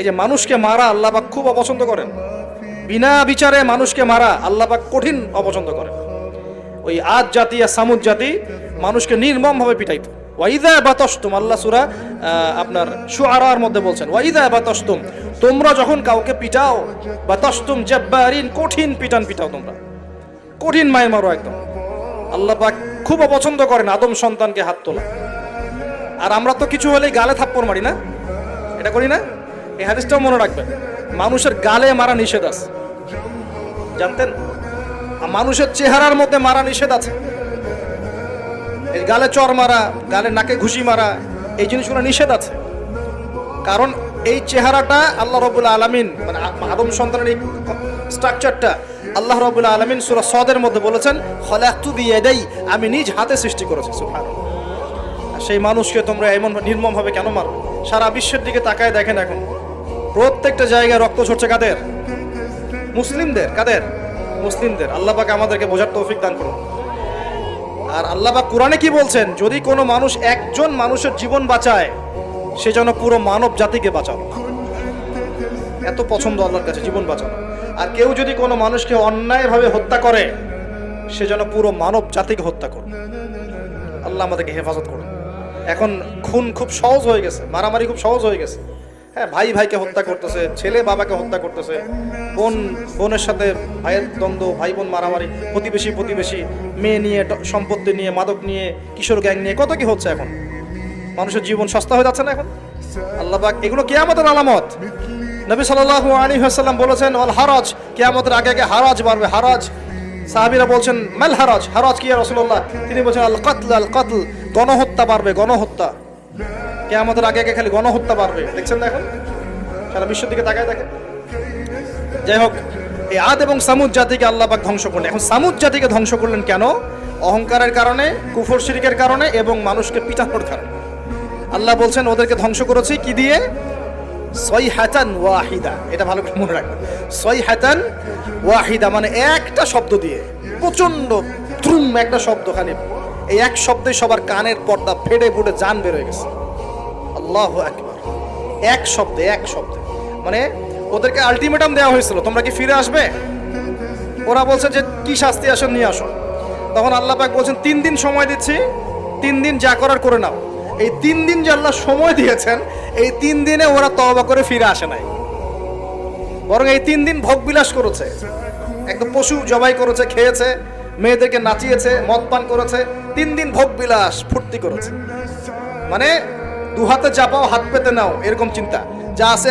এই যে মানুষকে মারা আল্লাহ পাক খুব অপছন্দ করেন, বিনা বিচারে মানুষকে মারা আল্লাহ পাক কঠিন অপছন্দ করেন। ওই আদ জাতি আর সামুদ জাতি মানুষকে নির্মমভাবে পিটাইতো। ওয়াইদা বাতাসতুম, আল্লাহ সূরা আপনার শুআরার মধ্যে বলছেন, ওয়াইদা বাতাসতুম, তোমরা যখন কাউকে পিটাও, বাতাসতুম জাব্বারিন, কঠিন পিটান পিটাও, তোমরা কঠিন মায়ের মারো একদম। আল্লাহ পাক খুব অপছন্দ করেন আদম সন্তানকে হাত তোলা। আর আমরা তো কিছু হলেই গালে থাপ্পড় মারি না, এটা করি না? এই হাদিসটাও মনে রাখবেন, মানুষের গালে মারা নিষেধ আছে, জানতেন? মানুষের চেহারার মধ্যে মারা নিষেধ আছে। এই গালে চর মারা, গালে নাকে ঘুষি মারা, এই জিনিসগুলো নিষেধ আছে। কারণ এই চেহারাটা আল্লাহ রাব্বুল আলামিন, মানে আদম সন্তানের এই স্ট্রাকচারটা আল্লাহ রাব্বুল আলামিন সূরা সদের মধ্যে বলেছেন, খলাকতু বিয়াদাই, আমি নিজ হাতে সৃষ্টি করেছি। সুবহানাল্লাহ। সেই মানুষকে তোমরা এমন নির্মমভাবে কেন মারো? সারা বিশ্বের দিকে তাকায় দেখেন, এখন প্রত্যেকটা জায়গায় রক্ত ঝরছে। কাদের? মুসলিমদের। কাদের? মুসলিমদের। আল্লাহ পাক আমাদেরকে বোঝার তৌফিক দান করুন। আর আল্লাহ পাক কোরআনে কি বলছেন? যদি কোনো মানুষ একজন মানুষের জীবন বাঁচায়, সে যেন পুরো মানব জাতিকে বাঁচানো। এত পছন্দ আল্লাহর কাছে জীবন বাঁচানো। আর কেউ যদি কোনো মানুষকে অন্যায়ভাবে হত্যা করে, সে যেন পুরো মানব জাতিকে হত্যা করে। আল্লাহ আমাদেরকে হেফাজত করুন। এখন খুন খুব সহজ হয়ে গেছে, মারামারি খুব সহজ হয়ে গেছে। হ্যাঁ, ভাই ভাইকে হত্যা করতেছে, ছেলে বাবাকে হত্যা করতেছে, বোন বোনের সাথে ভাইয়ের দ্বন্দ্ব, ভাই বোন মারামারি, প্রতিবেশী মেয়ে নিয়ে, সম্পত্তি নিয়ে, মাদক নিয়ে, কিশোর গ্যাং নিয়ে, কত কি হচ্ছে এখন। মানুষের জীবন সস্তা হয়ে যাচ্ছে না এখন? আল্লাহ পাক এগুলো কিয়ামতের আলামত। নবী সাল্লাল্লাহু আলাইহি ওয়াসাল্লাম বলেছেন, ওয়াল হারাজ, কিয়ামতের আগে আগে হারাজ বাড়বে। হারাজ, সাহাবীরা বলছেন, মাল হারাজ, হারাজ কি ইয়া রাসূলুল্লাহ? তিনি বলছেন, আল কতল, গণহত্যা বাড়বে, গণহত্যা। কিয়ামতের আগে আগে খালি গণহত্যা বাড়বে। দেখছেন না এখন? সারা বিশ্বের দিকে তাকায় দেখেন। যাই হোক, এই আদ এবং সামুদ জাতিকে আল্লাহ পাক ধ্বংস করলেন। এখন সামুদ জাতিকে ধ্বংস করলেন কেন? অহংকারের কারণে, কুফর শিরকের কারণে এবং মানুষকে পিটানোর কারণে। আল্লাহ বলছেন ওদেরকে ধ্বংস করেছি কি দিয়ে? সাইহাতান ওয়াহিদা। এটা ভালো করে মনে রাখবেন, সাইহাতান ওয়াহিদা মানে একটা শব্দ দিয়ে, প্রচন্ড ত্রুম একটা শব্দ, খালি এই এক শব্দে সবার কানের পর্দা ফেটে ফুটে জান বের হয়ে গেছে। আল্লাহু আকবার। এক শব্দে মানে ওদেরকে আলটিমেটাম দেওয়া হয়েছিল, তোমরা কি ফিরে আসবে? ওরা বলছে যে কি শাস্তি আসো নিয়ে আসো। তখন আল্লাহ পাক বলছেন 3 দিন সময় দিচ্ছি, 3 দিন যা করার করে নাও। এই 3 দিন যে আল্লাহ সময় দিয়েছেন, এই 3 দিনে ওরা তওবা করে ফিরে আসে নাই, বরং এই 3 দিন ভোগ বিলাস করেছে, একদম পশু জবাই করেছে, খেয়েছে, মেয়েদেরকে নাচিয়েছে, মদ পান করেছে। 3 দিন ভোগ বিলাস ফুর্তি করেছে। মানে দু হাতে চাপাও হাত পেতে নাও, এরকম চিন্তা যা আছে।